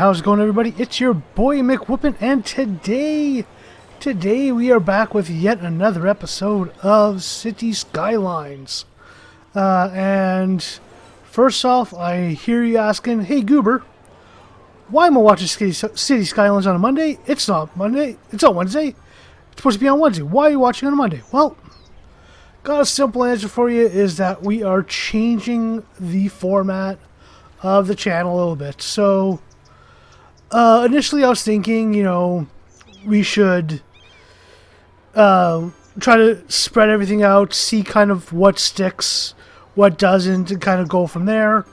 how's it going, everybody? It's your boy McWhoopin, and today we are back with yet another episode of Cities Skylines. And first off, I hear you asking, hey Goober, why am I watching Cities Skylines on a Monday? It's not Monday. It's not Wednesday. It's supposed to be on Wednesday. Why are you watching on a Monday? Well, got a simple answer for you, is that we are changing the format of the channel a little bit. So initially I was thinking, we should try to spread everything out, see kind of what sticks, what doesn't, and kind of go from there.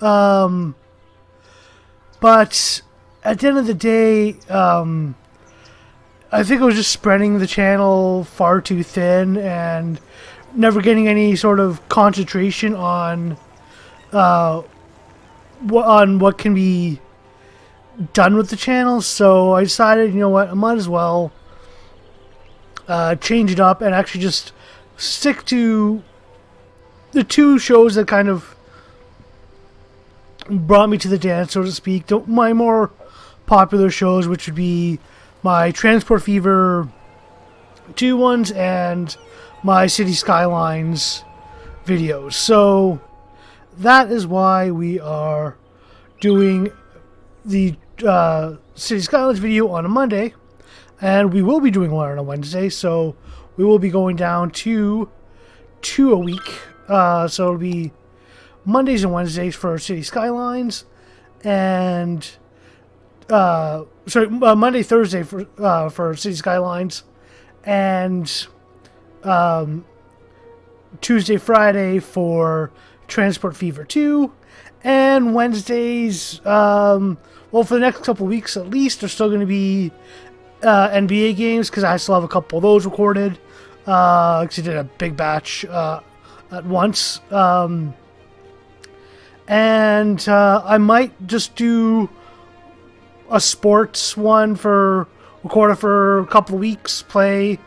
But at the end of the day, I think it was just spreading the channel far too thin and never getting any sort of concentration on what can be done with the channel. So I decided, you know what, I might as well change it up and actually just stick to the two shows that kind of brought me to the dance, so to speak. My more popular shows, which would be my Transport Fever 2 ones and my Cities Skylines videos. So that is why we are doing the Cities Skylines video on a Monday, and we will be doing one on a Wednesday, so we will be going down to 2 a week. So it'll be Mondays and Wednesdays for Cities Skylines, and Monday, Thursday for Cities Skylines, and Tuesday, Friday for Transport Fever 2, and Wednesdays, well, for the next couple weeks at least, there's still going to be NBA games, because I still have a couple of those recorded, because I did a big batch at once, and I might just do a sports one record it for a couple of weeks, play,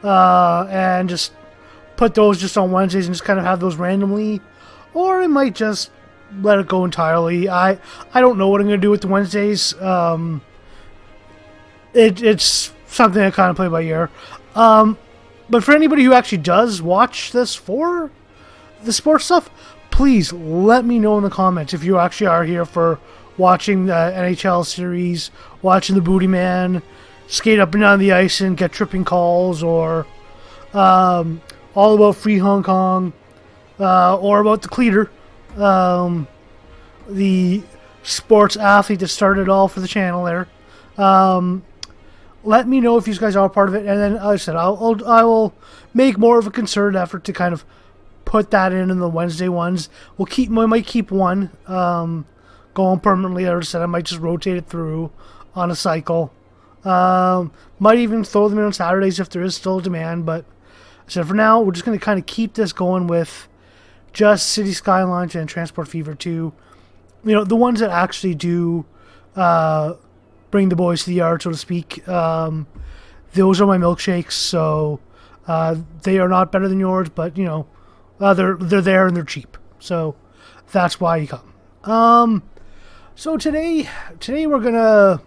and just put those just on Wednesdays and just kind of have those randomly. Or I might just let it go entirely. I don't know what I'm going to do with the Wednesdays. It's something I kind of play by ear. But for anybody who actually does watch this for the sports stuff, please let me know in the comments if you actually are here for watching the NHL series, watching the Booty Man skate up and down the ice and get tripping calls, or all about Free Hong Kong, or about the Cleater, the sports athlete that started it all for the channel there. Let me know if you guys are part of it, and then, like I said, I will make more of a concerted effort to kind of put that in the Wednesday ones. We might keep one going permanently. As I said, I might just rotate it through on a cycle. Might even throw them in on Saturdays if there is still demand, but so for now, we're just going to kind of keep this going with just City Skylines and Transport Fever 2. The ones that actually do bring the boys to the yard, so to speak. Those are my milkshakes, so they are not better than yours, but, they're there and they're cheap. So that's why you come. So today we're going to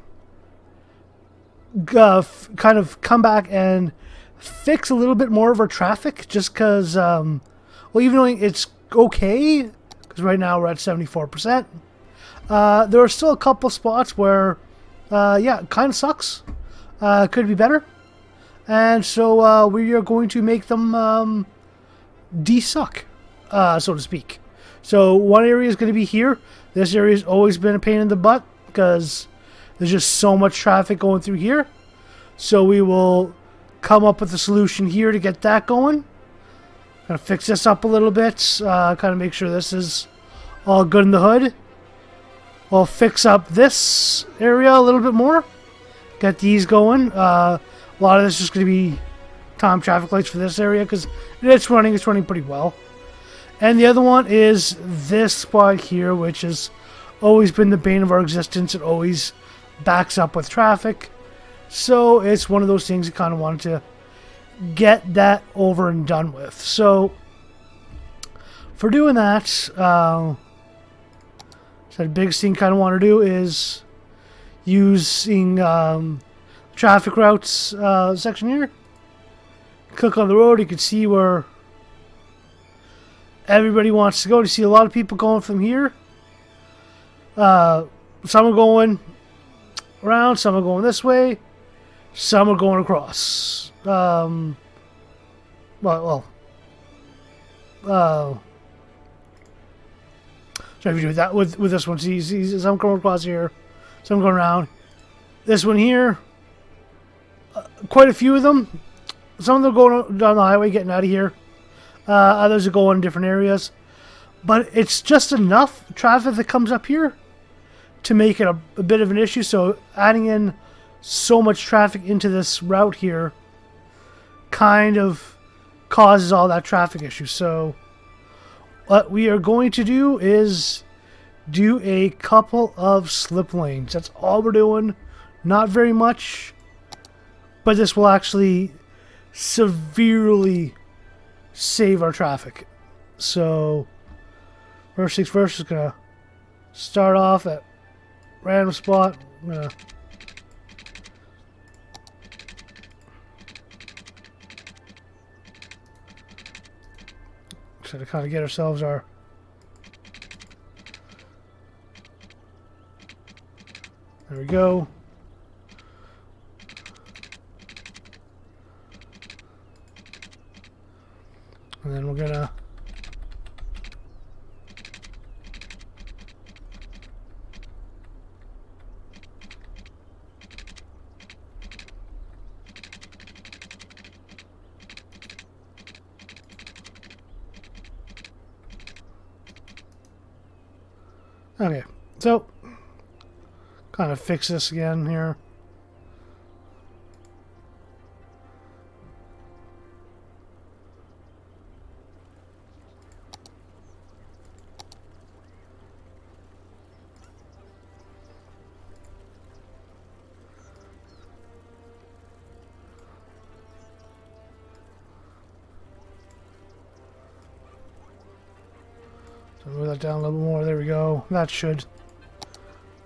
kind of come back and fix a little bit more of our traffic, just because, well, even though it's okay, because right now we're at 74%, there are still a couple spots where, it kind of sucks. Could be better. And so we are going to make them de-suck, so to speak. So one area is going to be here. This area has always been a pain in the butt, because there's just so much traffic going through here. So we will come up with a solution here to get that going. Gonna fix this up a little bit, kind of make sure this is all good in the hood. We'll fix up this area a little bit more, get these going. A lot of this is just going to be time traffic lights for this area, because it's running pretty well. And the other one is this spot here, which has always been the bane of our existence. It always backs up with traffic. So it's one of those things you kind of wanted to get that over and done with. So for doing that, So the biggest thing kind of want to do is using traffic routes section here. Click on the road, you can see where everybody wants to go. You see a lot of people going from here. Some are going around, some are going this way, some are going across. Try to do that with this one. See, some going across here, some going around. This one here, quite a few of them. Some of them going down the highway, getting out of here. Others are going in different areas. But it's just enough traffic that comes up here to make it a bit of an issue. So adding in so much traffic into this route here kind of causes all that traffic issue. So what we are going to do is do a couple of slip lanes. That's all we're doing. Not very much, but this will actually severely save our traffic. So first things first, is gonna start off at random spot. I'm gonna try to kind of get ourselves our there we go. And then we're gonna okay, so kind of fix this again here. So move that down a little more. There we go. That should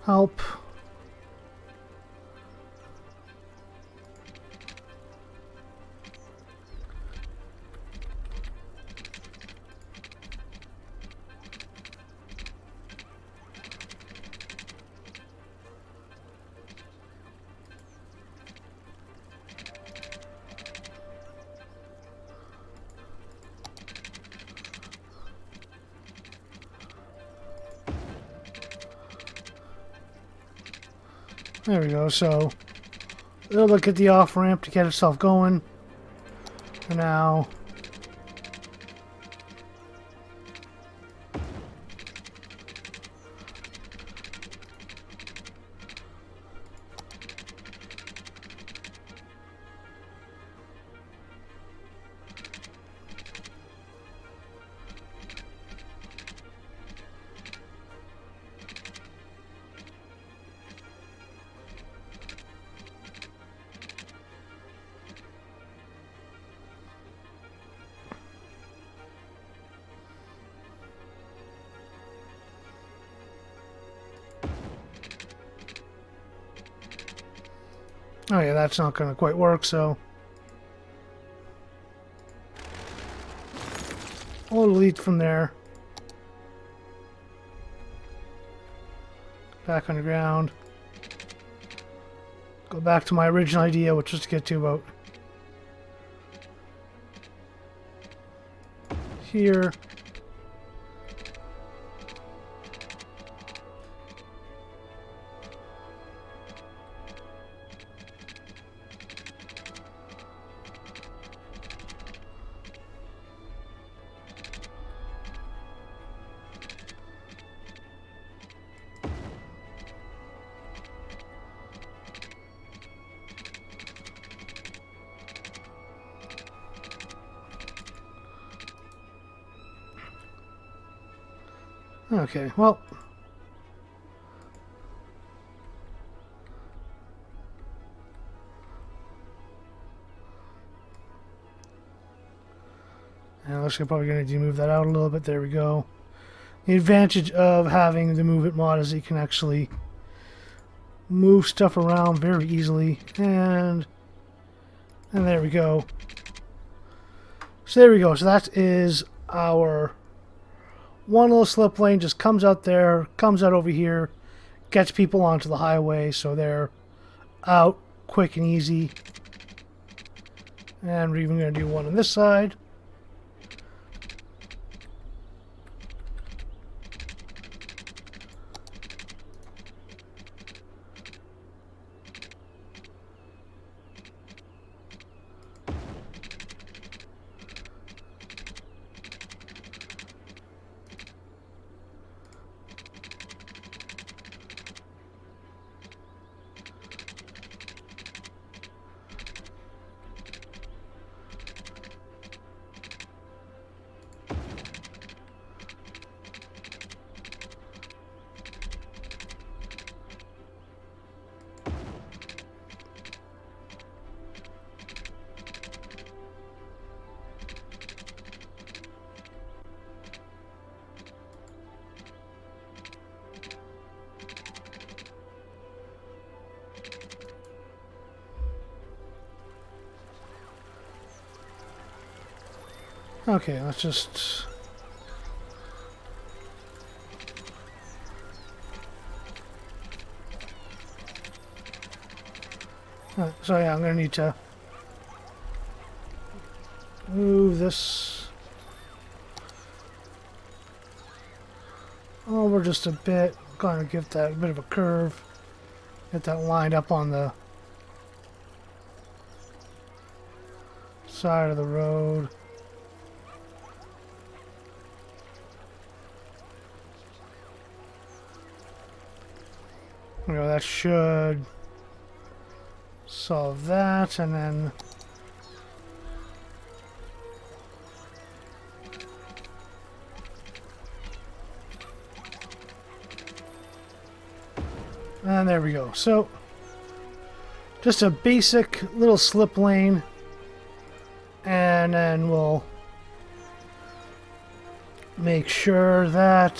help. There we go, so it'll look at the off-ramp to get itself going for now. Oh yeah, that's not going to quite work, so we'll delete from there. Back underground. Go back to my original idea, which was to get to about here. Okay, well, and looks like I'm probably going to move that out a little bit. There we go. The advantage of having the Move It mod is you can actually move stuff around very easily. And there we go. So there we go. So that is our one little slip lane. Just comes out there, comes out over here, gets people onto the highway so they're out quick and easy. And we're even going to do one on this side. Okay, let's just... So yeah, I'm going to need to move this over just a bit. Going to give that a bit of a curve. Get that lined up on the side of the road. You know, that should solve that, and then there we go. So just a basic little slip lane, and then we'll make sure that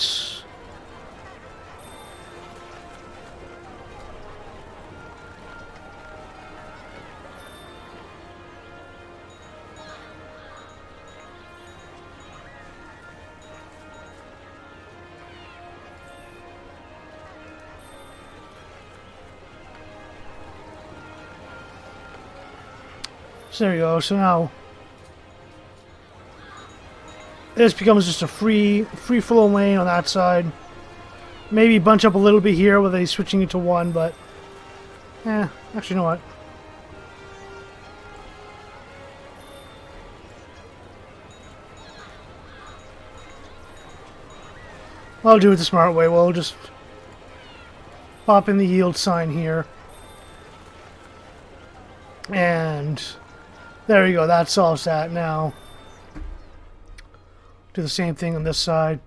so there you go. So now this becomes just a free flow lane on that side. Maybe bunch up a little bit here with a switching it to one, but actually, you know what? I'll do it the smart way. We'll just pop in the yield sign here. And there you go. That solves that. Now do the same thing on this side.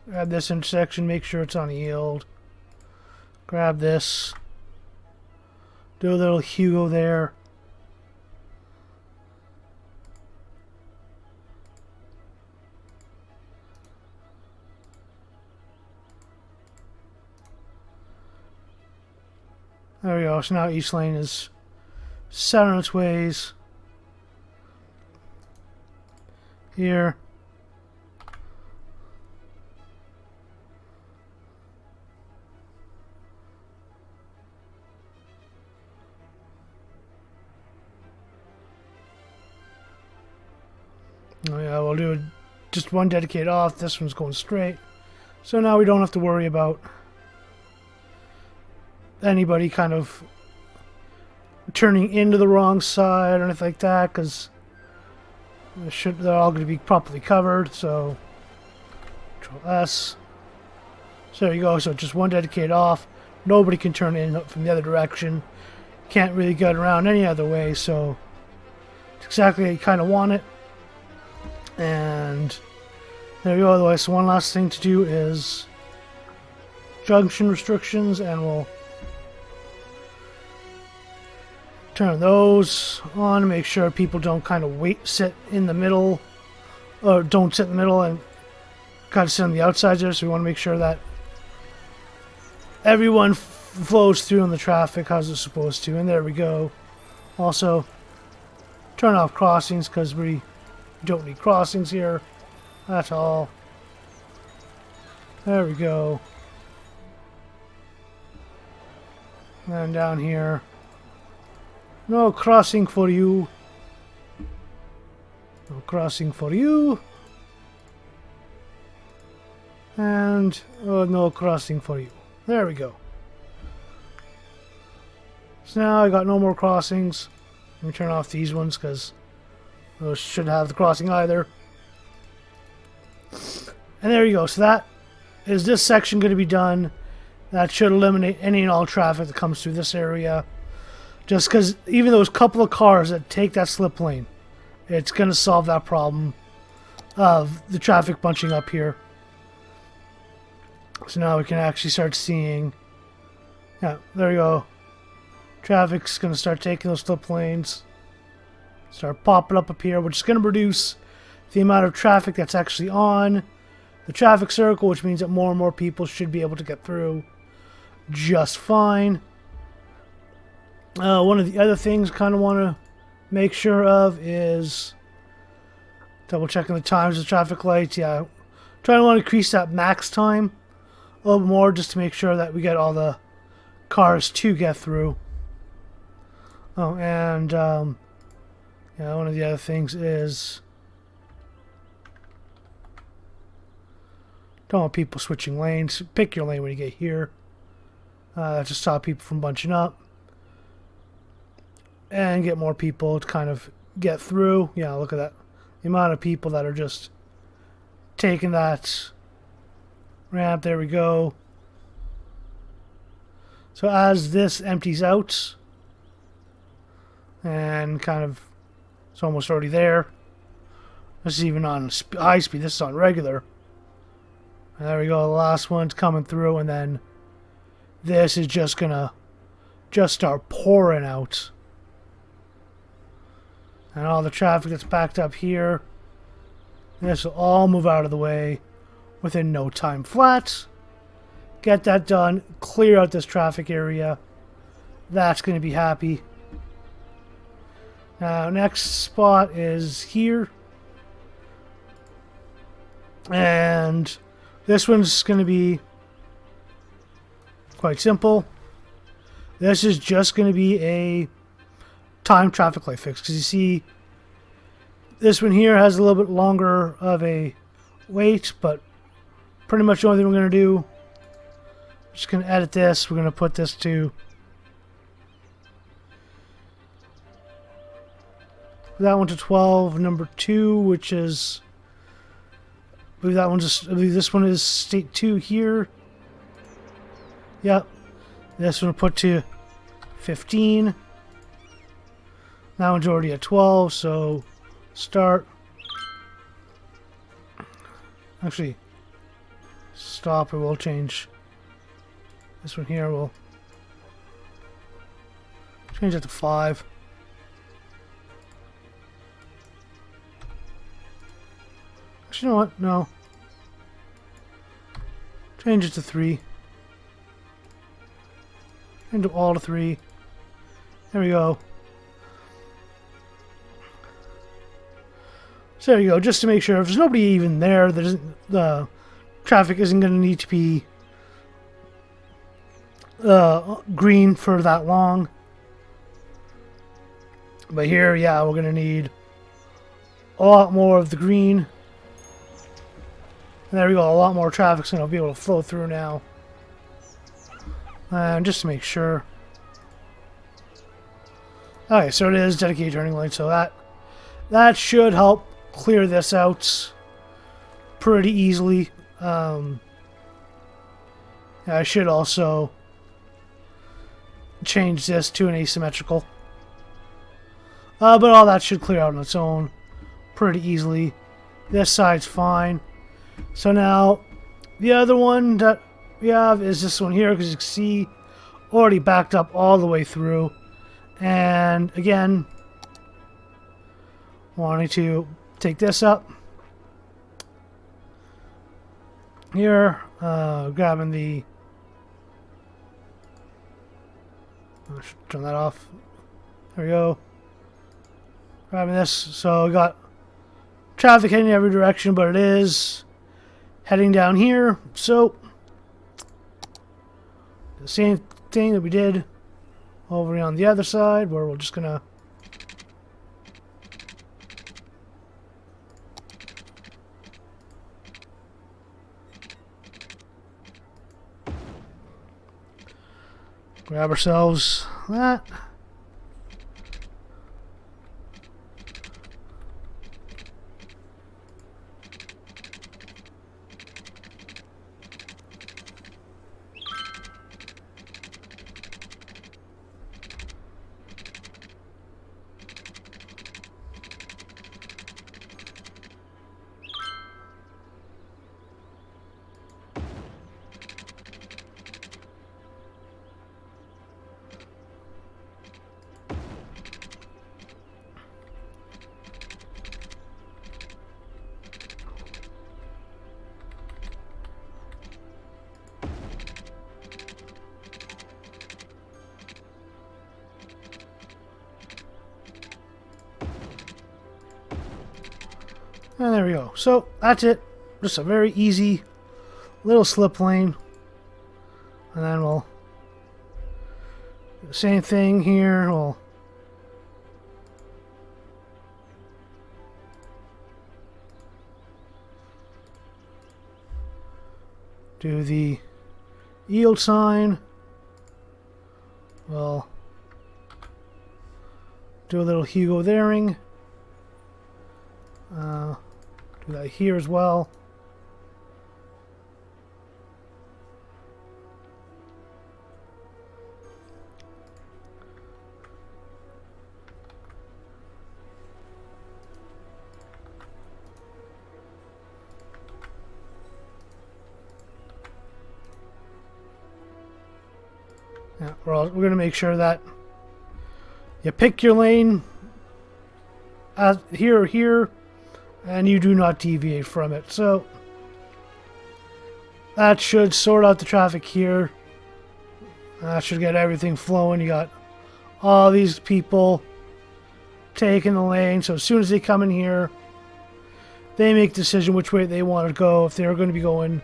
Grab this intersection, make sure it's on yield. Grab this. Do a little Hugo there. There we go. So now each lane is set on its ways. Here. Oh yeah, we'll do just one dedicated off. This one's going straight. So now we don't have to worry about anybody kind of turning into the wrong side or anything like that, because they're all going to be properly covered. So Control S. So there you go. So just one dedicated off. Nobody can turn in from the other direction. Can't really get around any other way. So it's exactly how you kind of want it. And there you go. Otherwise, so one last thing to do is junction restrictions, and we'll turn those on, make sure people don't kind of sit in the middle or don't sit in the middle and kind of sit on the outsides there. So we want to make sure that everyone flows through in the traffic as it's supposed to. And there we go. Also, turn off crossings because we don't need crossings here at all. There we go. And down here, no crossing for you. No crossing for you. And no crossing for you. There we go. So now I got no more crossings. Let me turn off these ones because those shouldn't have the crossing either. And there you go. So that is this section going to be done. That should eliminate any and all traffic that comes through this area. Just because even those couple of cars that take that slip lane, it's going to solve that problem of the traffic bunching up here. So now we can actually start seeing, yeah, there you go. Traffic's going to start taking those slip lanes. Start popping up here, which is going to reduce the amount of traffic that's actually on the traffic circle, which means that more and more people should be able to get through just fine. One of the other things I kind of want to make sure of is double checking the times of traffic lights. Yeah, trying to want to increase that max time a little bit more just to make sure that we get all the cars to get through. Oh, and yeah, one of the other things is don't want people switching lanes. Pick your lane when you get here. To stop people from bunching up and get more people to kind of get through. Yeah, look at that. The amount of people that are just taking that ramp. There we go. So as this empties out and kind of it's almost already there. This is even on high speed. This is on regular. And there we go. The last one's coming through, and then this is just gonna start pouring out. And all the traffic that's backed up here, this will all move out of the way within no time flat. Get that done. Clear out this traffic area. That's going to be happy. Now, next spot is here. And this one's going to be quite simple. This is just going to be a time traffic light fix because you see this one here has a little bit longer of a wait, but pretty much the only thing we're going to do, just going to edit this. We're going to put this to that one to 12, number 2, which is I believe that one's just, I believe this one is state 2 here. Yep. This one will put to 15. That one's already at 12, so start. Actually, stop. It will change. This one here will change it to 5. Actually, you know what? No. Change it to 3. Into all to 3. There we go. So there you go. Just to make sure if there's nobody even there, the traffic isn't going to need to be green for that long. But here, yeah, we're going to need a lot more of the green. And there we go. A lot more traffic's going to be able to flow through now. And just to make sure. Okay, so it is dedicated turning lane, so that should help clear this out pretty easily. I should also change this to an asymmetrical. But all that should clear out on its own pretty easily. This side's fine. So now, the other one that we have is this one here, because you can see already backed up all the way through. And again, wanting to take this up. here, grabbing the... I should turn that off. There we go. Grabbing this. So we got traffic heading in every direction, but it is heading down here. So the same thing that we did over on the other side, where we're just gonna grab ourselves that. And there we go. So that's it. Just a very easy little slip lane. And then we'll do the same thing here. We'll do the yield sign. We'll do a little Hugo thering. Do that here as well. Yeah, we're going to make sure that you pick your lane here or here, and you do not deviate from it. So that should sort out the traffic here. That should get everything flowing. You got all these people taking the lane, so as soon as they come in here, they make a decision which way they want to go. If they're going to be going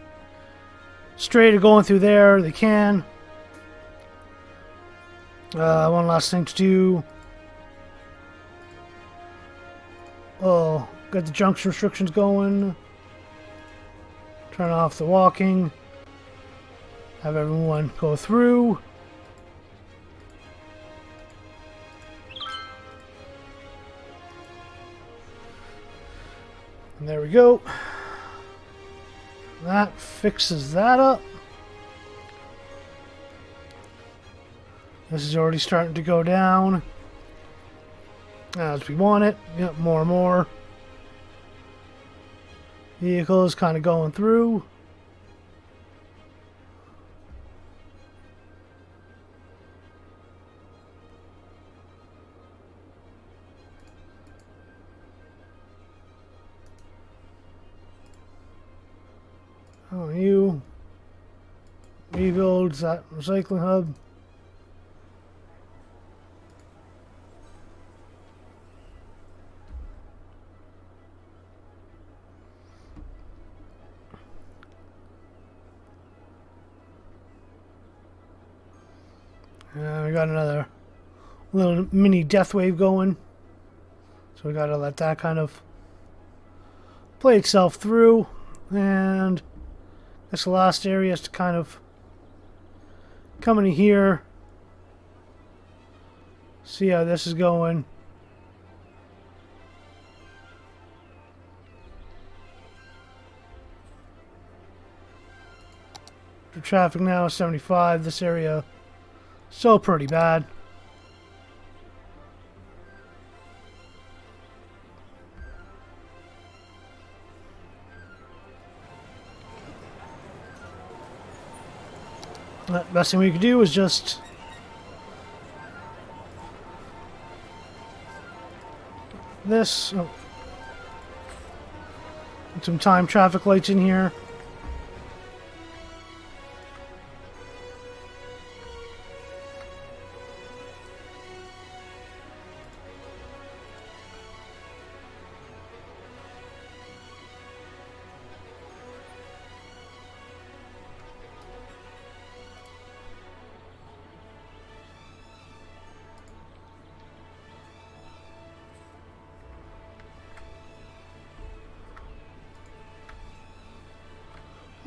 straight or going through there, they can. One last thing to do. Oh, got the junction restrictions going. Turn off the walking. Have everyone go through. And there we go. That fixes that up. This is already starting to go down as we want it. Yep, more and more vehicles kind of going through. Oh, you rebuilds that recycling hub. We got another little mini death wave going. So we got to let that kind of play itself through. And this last area is to kind of come in here. See how this is going. The traffic now is 75. This area still pretty bad. The best thing we could do is just this. Oh. Some time traffic lights in here.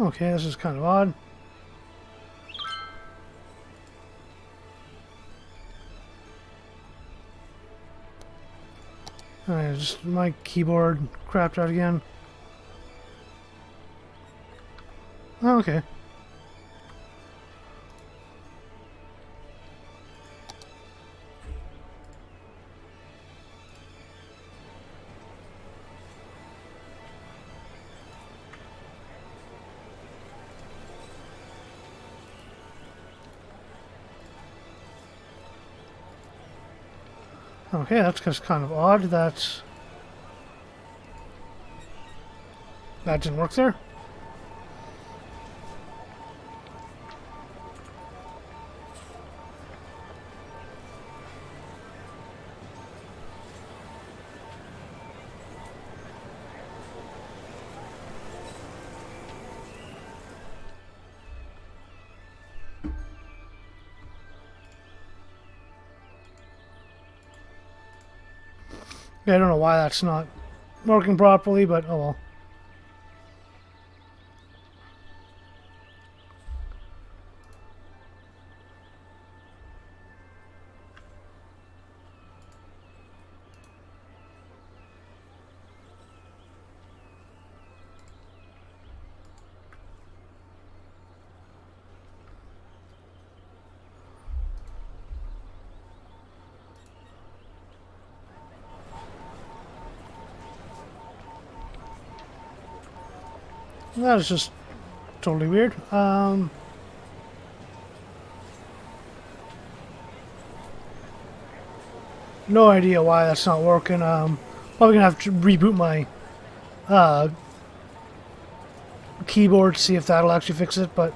Okay, this is kind of odd. Alright, just my keyboard crapped out again. Oh, okay. Okay, that's just kind of odd. That didn't work there. Yeah, I don't know why that's not working properly, but oh well. That is just totally weird. No idea why that's not working. Probably gonna have to reboot my keyboard to see if that'll actually fix it, but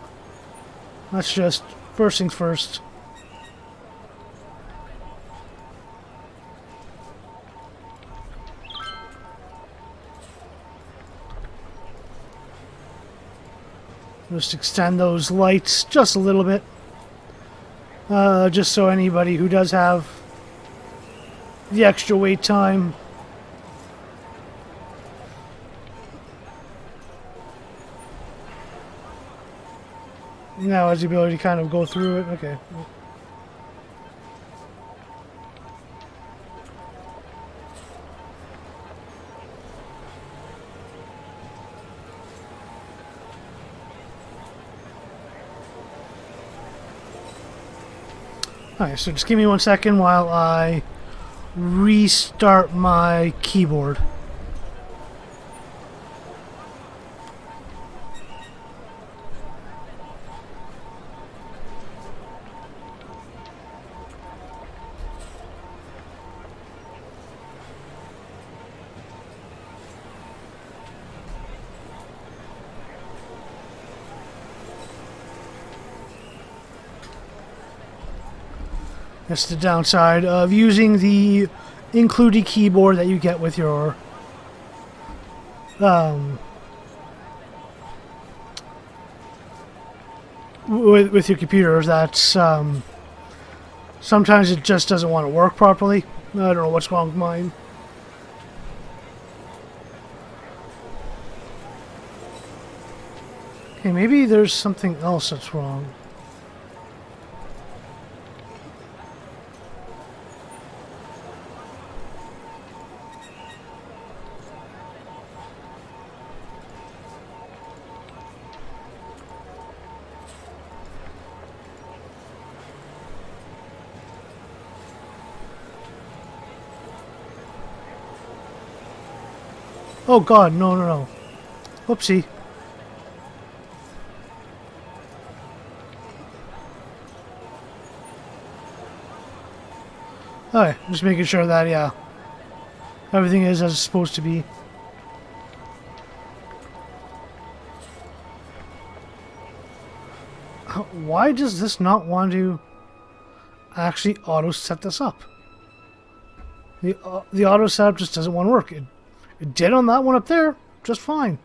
that's just first things first. Just extend those lights just a little bit. Just so anybody who does have the extra wait time now has the ability to kind of go through it. Okay. Alright, so just give me 1 second while I restart my keyboard. That's the downside of using the included keyboard that you get with your with your computer. That's sometimes it just doesn't want to work properly. I don't know what's wrong with mine. Okay, maybe there's something else that's wrong. Oh god, no, no, no. Whoopsie. Alright, just making sure that, yeah, everything is as it's supposed to be. Why does this not want to actually auto set this up? The auto setup just doesn't want to work. It did on that one up there, just fine.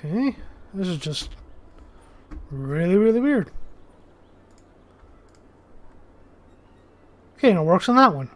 Okay, this is just really, really weird. Okay, and it works on that one.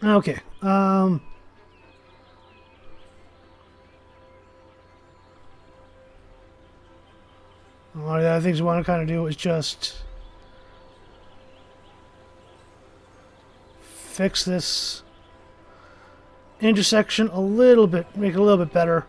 Okay. One of the other things we want to kind of do is just fix this intersection a little bit, make it a little bit better.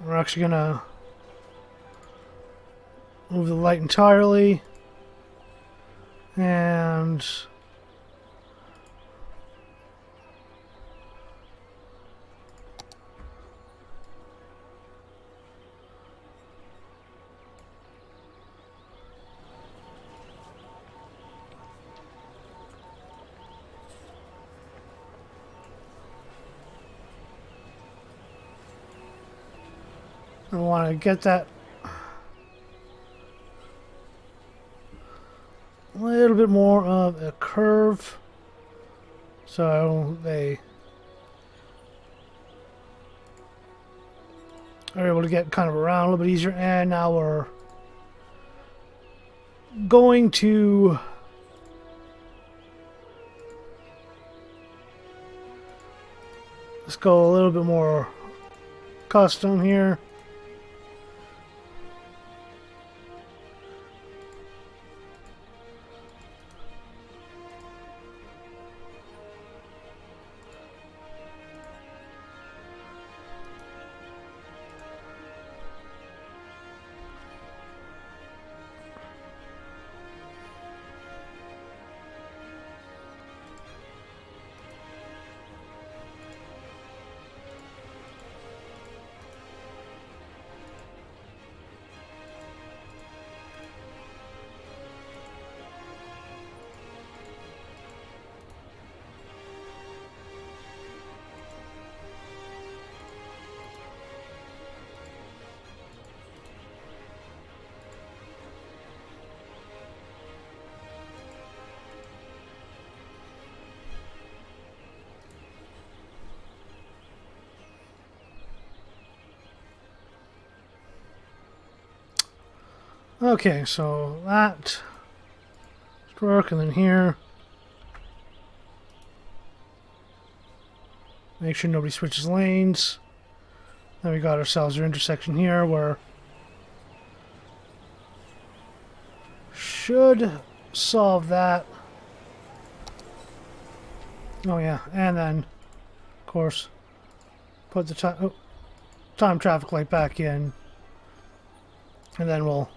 We're actually gonna move the light entirely, and I want to get that a little bit more of a curve so they are able to get kind of around a little bit easier. And now we're going to let's go a little bit more custom here. Okay, so that should work, and then here, make sure nobody switches lanes. Then we got ourselves our intersection here where should solve that. Oh yeah, and then of course put the time traffic light back in, and then we'll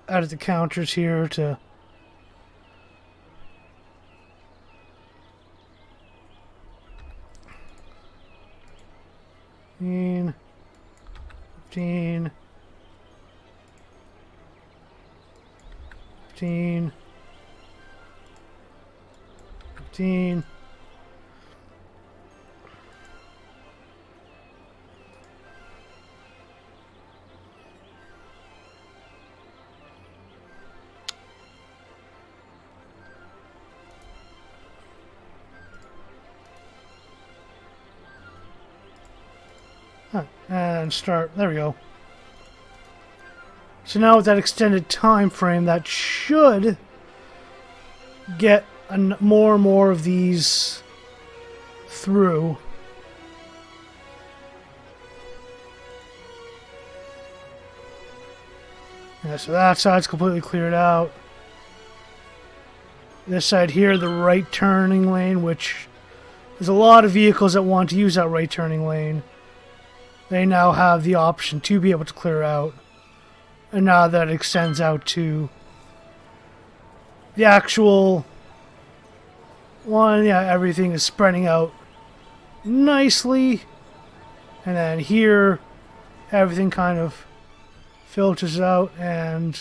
added the counters here to $15, $15, $15, $15. And start, there we go. So now with that extended time frame, that should get more and more of these through. Yeah, so that side's completely cleared out. This side here, the right turning lane, which there's a lot of vehicles that want to use that right turning lane. They now have the option to be able to clear out. And now that extends out to the actual one, yeah, everything is spreading out nicely. And then here, everything kind of filters out, and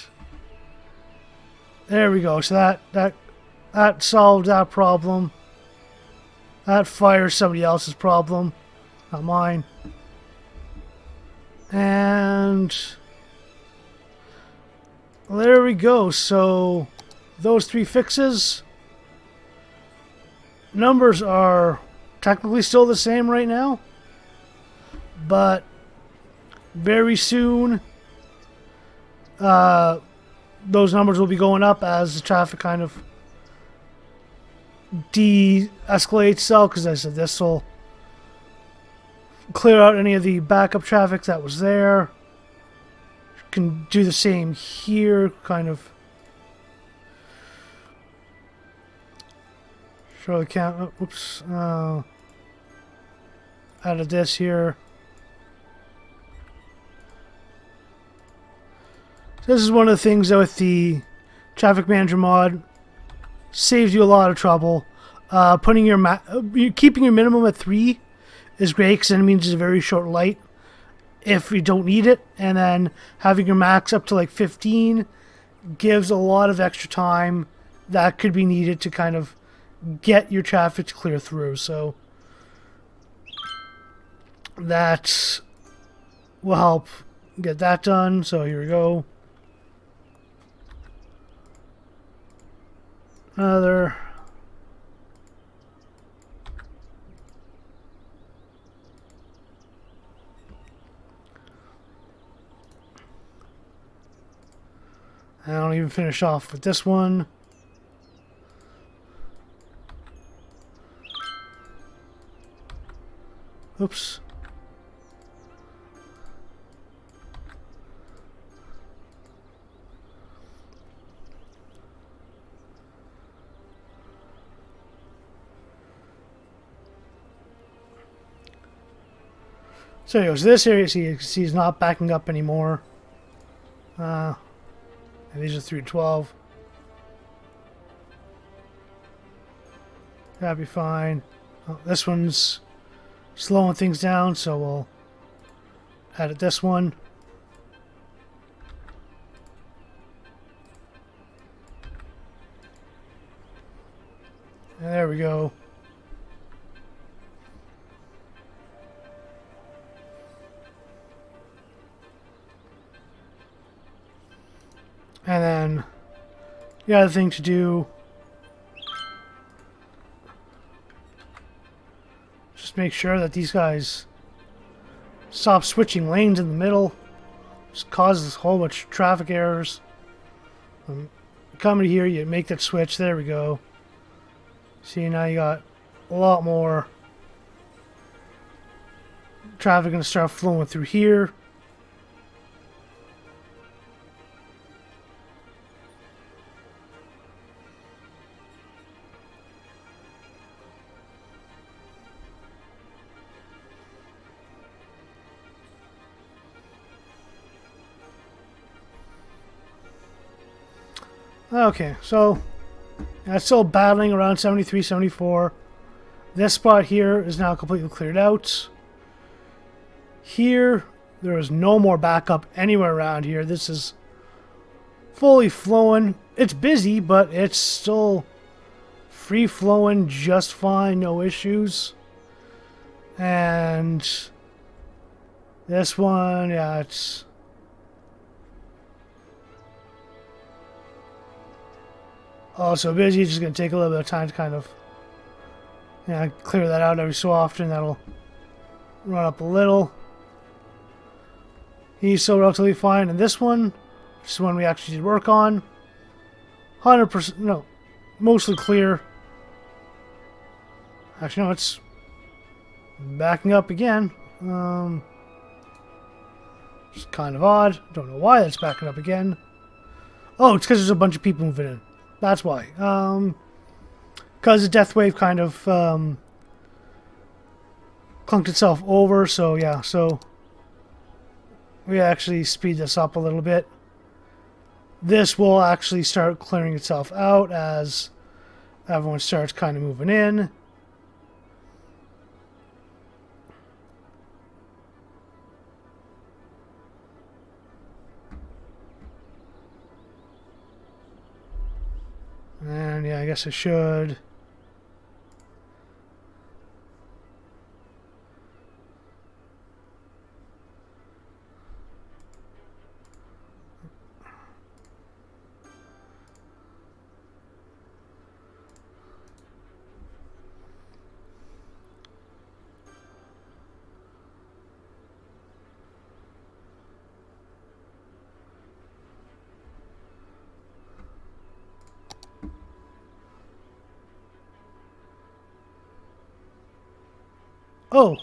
there we go. So that solved that problem. That fire's somebody else's problem, not mine. And there we go. So those 3 fixes, numbers are technically still the same right now, but very soon those numbers will be going up as the traffic kind of de-escalates itself, because I said this will clear out any of the backup traffic that was there. Can do the same here, kind of show the count. Oops, added this here. So this is one of the things that with the Traffic Manager mod saves you a lot of trouble. Putting keeping your minimum at 3 is great, because then it means it's a very short light if you don't need it, and then having your max up to like 15 gives a lot of extra time that could be needed to kind of get your traffic to clear through. So that will help get that done. So here we go. Another. I don't even finish off with this one. Oops. So anyways, this area, you can see is not backing up anymore. And these are 312. That'd be fine. Oh, this one's slowing things down, so we'll edit this one. And there we go. And then the other thing to do, just make sure that these guys stop switching lanes in the middle. Just causes a whole bunch of traffic errors. Coming here, you make that switch. There we go. See, now you got a lot more traffic going to start flowing through here. Okay, so that's still battling around 73, 74. This spot here is now completely cleared out. Here, there is no more backup anywhere around here. This is fully flowing. It's busy, but it's still free flowing just fine, no issues. And this one, yeah, it's also busy. It's just going to take a little bit of time to kind of clear that out every so often. That'll run up a little. He's still relatively fine. And this one, which is one we actually did work on, 100%, no, mostly clear. Actually, no, it's backing up again. It's kind of odd. Don't know why that's backing up again. Oh, it's because there's a bunch of people moving in. That's why. Because the death wave kind of clunked itself over. So yeah, so we actually speed this up a little bit. This will actually start clearing itself out as everyone starts kind of moving in. And yeah, I guess I should. Oh,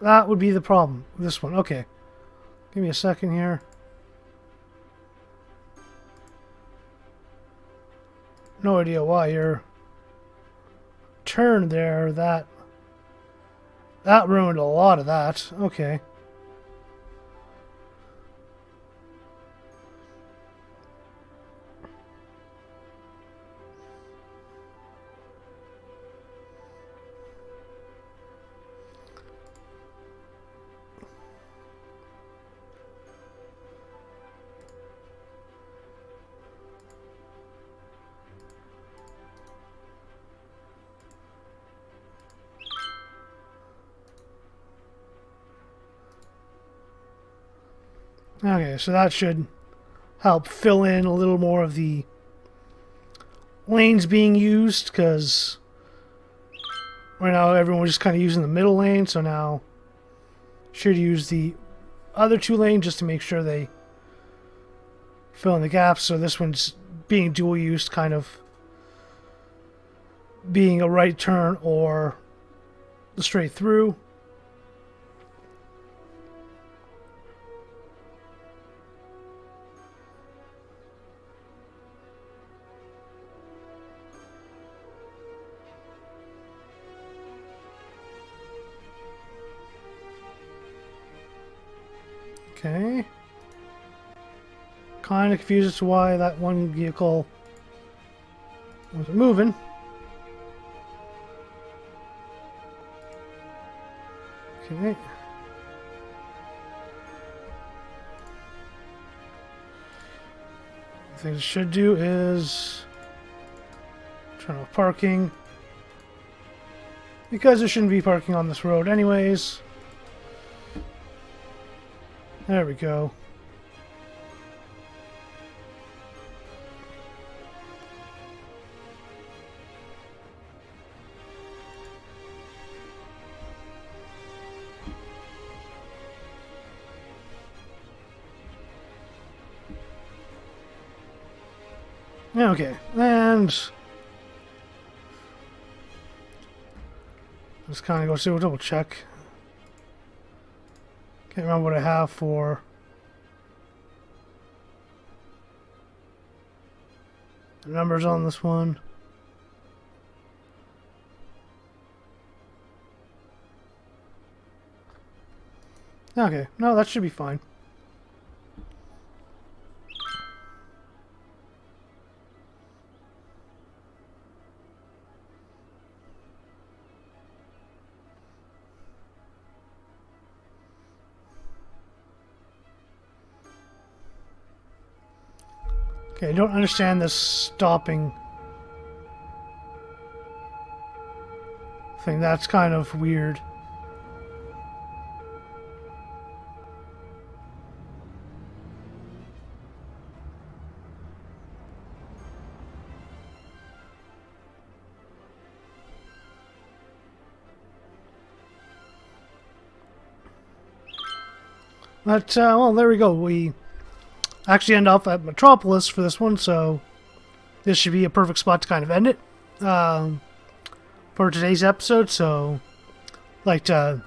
that would be the problem. This one. Okay. Give me a second here. No idea why your turn there, that ruined a lot of that. Okay. Okay, so that should help fill in a little more of the lanes being used, because right now everyone's just kind of using the middle lane, so now should use the other two lanes just to make sure they fill in the gaps. So this one's being dual used, kind of being a right turn or the straight through. Okay. Kind of confused as to why that one vehicle wasn't moving. Okay. The thing it should do is turn off parking, because there shouldn't be parking on this road anyways. There we go. Okay, and let's kind of go double check. Can't remember what I have for the numbers on this one. Okay, no, that should be fine. Okay, I don't understand this stopping thing. That's kind of weird. But, well, there we go. We actually end up at Metropolis for this one, so this should be a perfect spot to kind of end it for today's episode. So, I'd like to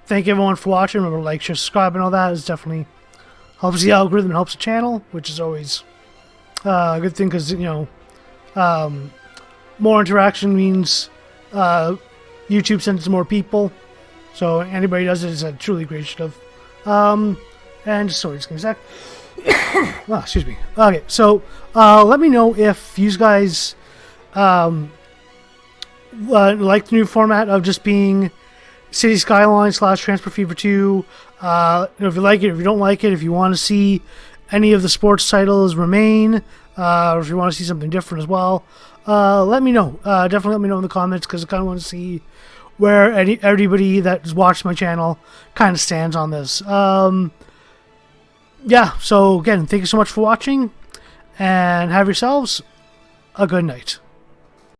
thank everyone for watching. Remember to like, share, subscribe, and all that. It definitely helps the algorithm and helps the channel, which is always a good thing, because, you know, more interaction means YouTube sends it to more people. So anybody does it is a truly great stuff. And sorry, just give me a sec. Oh, excuse me. Okay, so let me know if you guys like the new format of just being Cities Skylines / Transfer Fever 2. If you like it, if you don't like it, if you want to see any of the sports titles remain, or if you want to see something different as well, let me know. Definitely let me know in the comments, because I kind of want to see where everybody that's watched my channel kind of stands on this. Yeah, so again, thank you so much for watching, and have yourselves a good night.